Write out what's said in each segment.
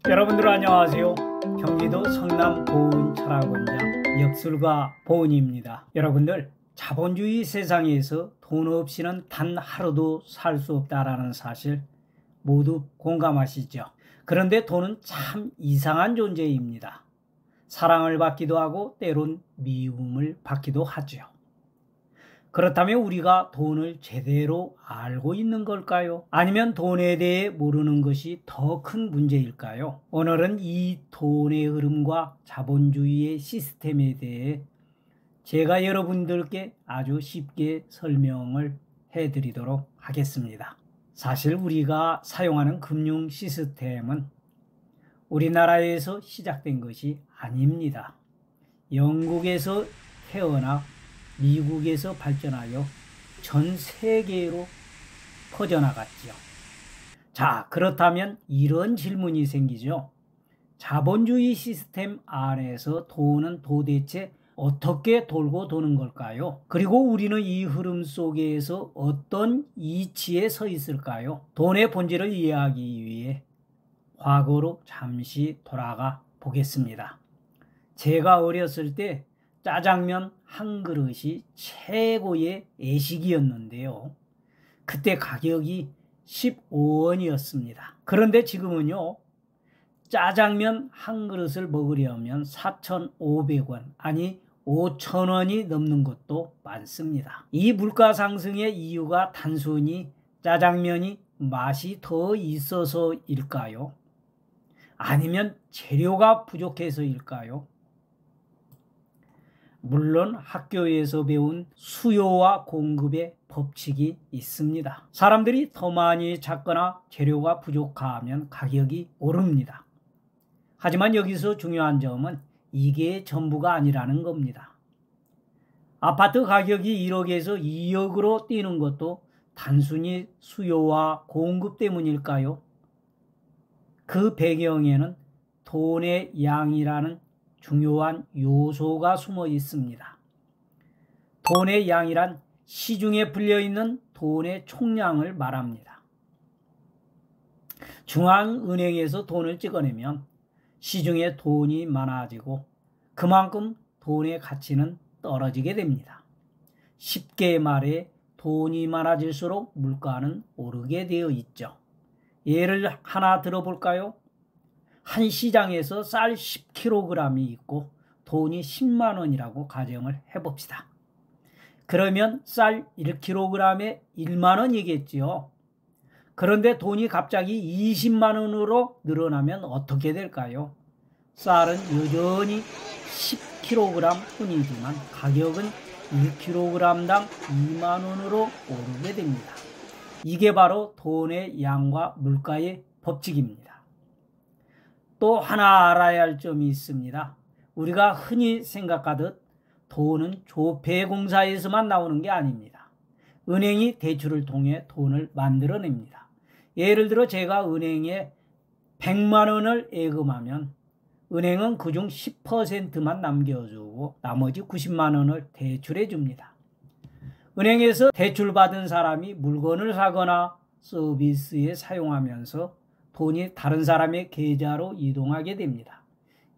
여러분들 안녕하세요. 경기도 성남 보은철학원장 역술가 보은입니다. 여러분들, 자본주의 세상에서 돈 없이는 단 하루도 살 수 없다라는 사실 모두 공감하시죠? 그런데 돈은 참 이상한 존재입니다. 사랑을 받기도 하고 때론 미움을 받기도 하죠. 그렇다면 우리가 돈을 제대로 알고 있는 걸까요? 아니면 돈에 대해 모르는 것이 더 큰 문제일까요? 오늘은 이 돈의 흐름과 자본주의의 시스템에 대해 제가 여러분들께 아주 쉽게 설명을 해드리도록 하겠습니다. 사실 우리가 사용하는 금융 시스템은 우리나라에서 시작된 것이 아닙니다. 영국에서 태어나 미국에서 발전하여 전 세계로 퍼져나갔죠. 자, 그렇다면 이런 질문이 생기죠. 자본주의 시스템 안에서 돈은 도대체 어떻게 돌고 도는 걸까요? 그리고 우리는 이 흐름 속에서 어떤 이치에 서 있을까요? 돈의 본질을 이해하기 위해 과거로 잠시 돌아가 보겠습니다. 제가 어렸을 때 짜장면 한 그릇이 최고의 애식이었는데요. 그때 가격이 15원이었습니다. 그런데 지금은요, 짜장면 한 그릇을 먹으려면 4,500원, 아니 5,000원이 넘는 것도 많습니다. 이 물가 상승의 이유가 단순히 짜장면이 맛이 더 있어서일까요? 아니면 재료가 부족해서일까요? 물론 학교에서 배운 수요와 공급의 법칙이 있습니다. 사람들이 더 많이 찾거나 재료가 부족하면 가격이 오릅니다. 하지만 여기서 중요한 점은 이게 전부가 아니라는 겁니다. 아파트 가격이 1억에서 2억으로 뛰는 것도 단순히 수요와 공급 때문일까요? 그 배경에는 돈의 양이라는 중요한 요소가 숨어 있습니다. 돈의 양이란 시중에 불려있는 돈의 총량을 말합니다. 중앙은행에서 돈을 찍어내면 시중에 돈이 많아지고 그만큼 돈의 가치는 떨어지게 됩니다. 쉽게 말해 돈이 많아질수록 물가는 오르게 되어 있죠. 예를 하나 들어볼까요? 한 시장에서 쌀 10kg이 있고 돈이 10만 원이라고 가정을 해봅시다. 그러면 쌀 1kg에 1만 원이겠지요. 그런데 돈이 갑자기 20만 원으로 늘어나면 어떻게 될까요? 쌀은 여전히 10kg 뿐이지만 가격은 1kg당 2만 원으로 오르게 됩니다. 이게 바로 돈의 양과 물가의 법칙입니다. 또 하나 알아야 할 점이 있습니다. 우리가 흔히 생각하듯 돈은 조폐공사에서만 나오는 게 아닙니다. 은행이 대출을 통해 돈을 만들어냅니다. 예를 들어 제가 은행에 100만 원을 예금하면 은행은 그중 10%만 남겨주고 나머지 90만 원을 대출해 줍니다. 은행에서 대출받은 사람이 물건을 사거나 서비스에 사용하면서 돈이 다른 사람의 계좌로 이동하게 됩니다.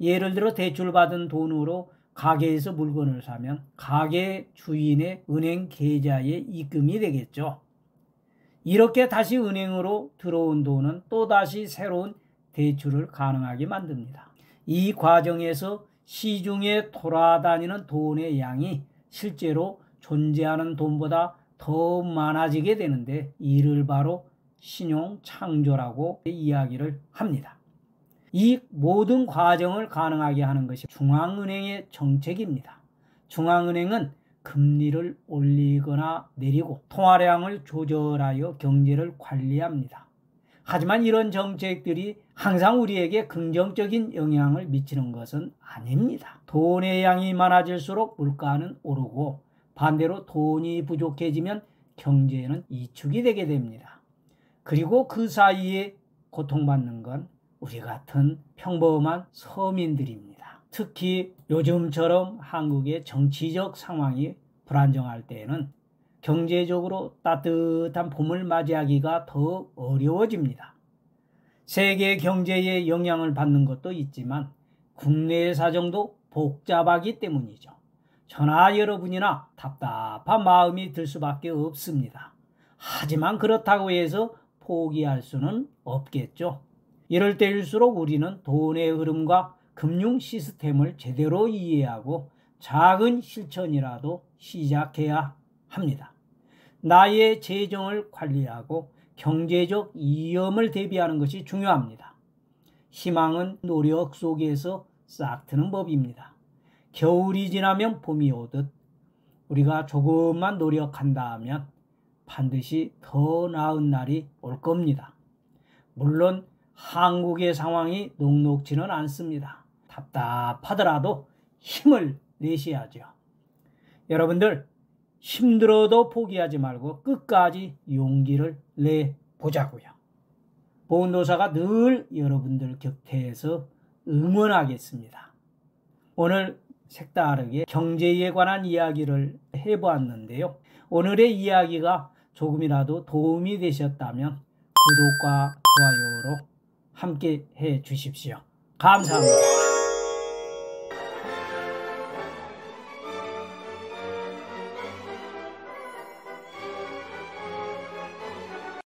예를 들어 대출받은 돈으로 가게에서 물건을 사면 가게 주인의 은행 계좌에 입금이 되겠죠. 이렇게 다시 은행으로 들어온 돈은 또다시 새로운 대출을 가능하게 만듭니다. 이 과정에서 시중에 돌아다니는 돈의 양이 실제로 존재하는 돈보다 더 많아지게 되는데 이를 바로 신용창조라고 이야기를 합니다. 이 모든 과정을 가능하게 하는 것이 중앙은행의 정책입니다. 중앙은행은 금리를 올리거나 내리고 통화량을 조절하여 경제를 관리합니다. 하지만 이런 정책들이 항상 우리에게 긍정적인 영향을 미치는 것은 아닙니다. 돈의 양이 많아질수록 물가는 오르고 반대로 돈이 부족해지면 경제는 이축이 되게 됩니다. 그리고 그 사이에 고통받는 건 우리 같은 평범한 서민들입니다. 특히 요즘처럼 한국의 정치적 상황이 불안정할 때에는 경제적으로 따뜻한 봄을 맞이하기가 더 어려워집니다. 세계 경제에 영향을 받는 것도 있지만 국내 사정도 복잡하기 때문이죠. 저나 여러분이나 답답한 마음이 들 수밖에 없습니다. 하지만 그렇다고 해서 포기할 수는 없겠죠. 이럴 때일수록 우리는 돈의 흐름과 금융 시스템을 제대로 이해하고 작은 실천이라도 시작해야 합니다. 나의 재정을 관리하고 경제적 위험을 대비하는 것이 중요합니다. 희망은 노력 속에서 싹트는 법입니다. 겨울이 지나면 봄이 오듯 우리가 조금만 노력한다면 반드시 더 나은 날이 올 겁니다. 물론 한국의 상황이 녹록지는 않습니다. 답답하더라도 힘을 내셔야죠. 여러분들 힘들어도 포기하지 말고 끝까지 용기를 내보자고요. 보훈도사가 늘 여러분들 곁에서 응원하겠습니다. 오늘 색다르게 경제에 관한 이야기를 해보았는데요. 오늘의 이야기가 조금이라도 도움이 되셨다면 구독과 좋아요로 함께 해 주십시오. 감사합니다.